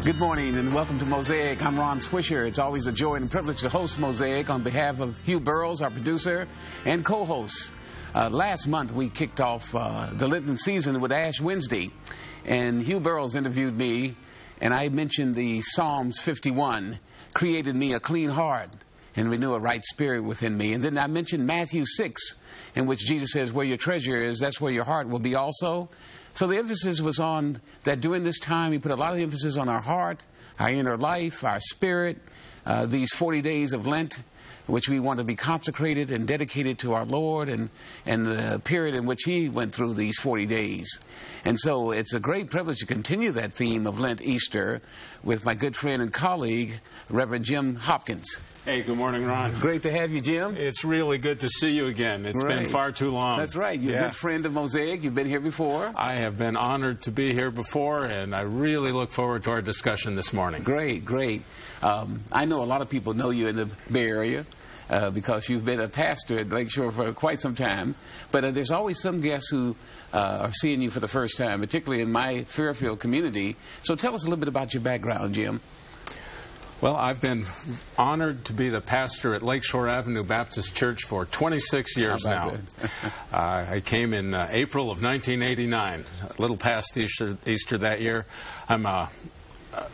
Good morning and welcome to Mosaic. I'm Ron Swisher. It's always a joy and privilege to host Mosaic on behalf of Hugh Burrows, our producer and co-host. Last month we kicked off the Lenten season with Ash Wednesday, and Hugh Burrows interviewed me, and I mentioned the Psalms 51, created me a clean heart and renew a right spirit within me. And then I mentioned Matthew 6, in which Jesus says, where your treasure is, that's where your heart will be also. So the emphasis was on that during this time, we put a lot of emphasis on our heart, our inner life, our spirit, these 40 days of Lent, which we want to be consecrated and dedicated to our Lord, and the period in which He went through these 40 days. And so it's a great privilege to continue that theme of Lent Easter with my good friend and colleague, Reverend Jim Hopkins. Hey, good morning, Ron. Great to have you, Jim. It's really good to see you again. It's been far too long. That's right. You're a good friend of Mosaic. You've been here before. I have been honored to be here before, and I really look forward to our discussion this morning. Great, great. I know a lot of people know you in the Bay Area because you've been a pastor at Lakeshore for quite some time. But there's always some guests who are seeing you for the first time, particularly in my Fairfield community. So tell us a little bit about your background, Jim. Well, I've been honored to be the pastor at Lakeshore Avenue Baptist Church for 26 years now. I came in April of 1989, a little past Easter that year. I'm a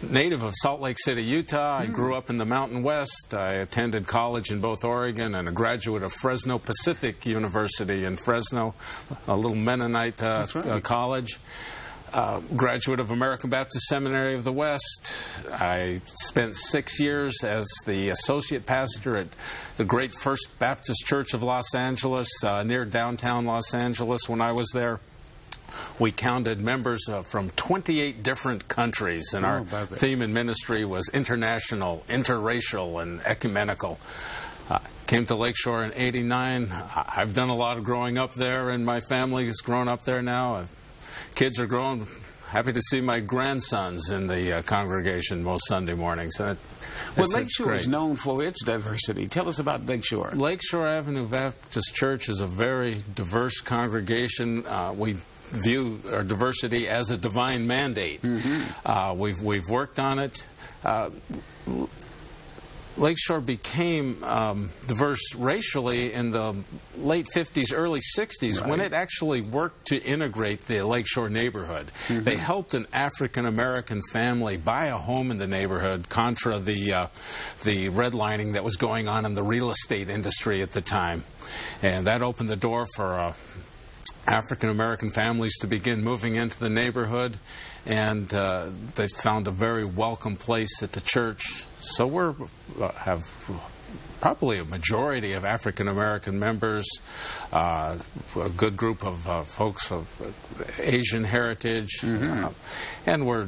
native of Salt Lake City, Utah. I grew up in the Mountain West. I attended college in both Oregon and a graduate of Fresno Pacific University in Fresno, a little Mennonite college. Graduate of American Baptist Seminary of the West. I spent 6 years as the associate pastor at the great First Baptist Church of Los Angeles, near downtown Los Angeles. When I was there, we counted members from 28 different countries, and our theme in ministry was international, interracial, and ecumenical. Came to Lakeshore in '89. I've done a lot of growing up there, and my family has grown up there now. Kids are grown. Happy to see my grandsons in the congregation most Sunday mornings. Well, Lakeshore is known for its diversity. Tell us about Lakeshore. Lakeshore Avenue Baptist Church is a very diverse congregation. We view our diversity as a divine mandate. We've worked on it. Lakeshore became diverse racially in the late 50s, early 60s, when it actually worked to integrate the Lakeshore neighborhood. They helped an African-American family buy a home in the neighborhood, contra the redlining that was going on in the real estate industry at the time. And that opened the door for African-American families to begin moving into the neighborhood, and they found a very welcome place at the church. So we have probably a majority of African-American members, a good group of folks of Asian heritage, and we're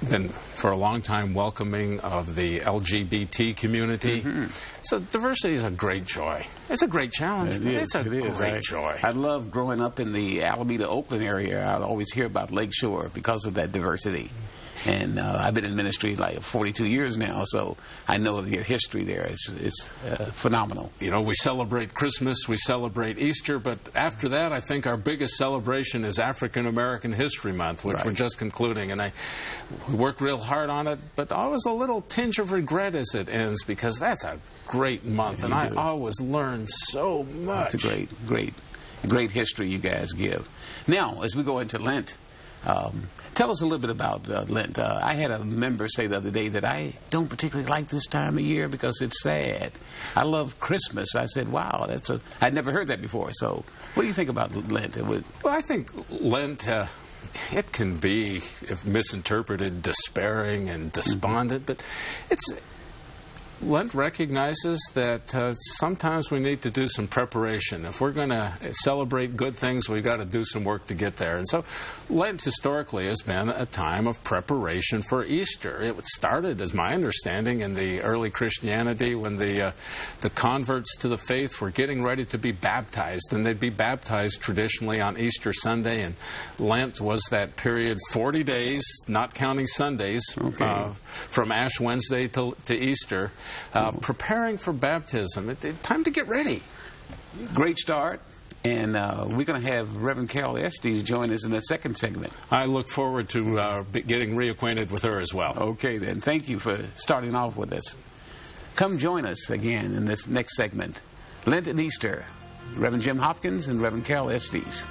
been for a long time welcoming of the LGBT community. So diversity is a great joy. It's a great challenge, but it's a great joy. I love growing up in the Alameda, Oakland area. I'd always hear about Lakeshore because of that diversity. And I've been in ministry like 42 years now, so I know of your history there. It's phenomenal. You know, we celebrate Christmas, we celebrate Easter, but after that, I think our biggest celebration is African American History Month, which we're just concluding. And we worked real hard on it, but always a little tinge of regret as it ends, because that's a great month, and I always learn so much. It's a great history you guys give. Now, as we go into Lent, tell us a little bit about Lent. I had a member say the other day that I don't particularly like this time of year because it's sad. I love Christmas. I said, wow, I'd never heard that before. So what do you think about Lent? Well, I think Lent, it can be, if misinterpreted, despairing and despondent, but Lent recognizes that sometimes we need to do some preparation. If we're going to celebrate good things, we've got to do some work to get there. And so Lent historically has been a time of preparation for Easter. It started, as my understanding, in the early Christianity when the converts to the faith were getting ready to be baptized. And they'd be baptized traditionally on Easter Sunday. And Lent was that period, 40 days, not counting Sundays, from Ash Wednesday to Easter. Preparing for baptism. Time to get ready. Great start. And we're going to have Reverend Carol Estes join us in the second segment. I look forward to getting reacquainted with her as well. Okay, then. Thank you for starting off with us. Come join us again in this next segment. Lent and Easter. Reverend Jim Hopkins and Reverend Carol Estes.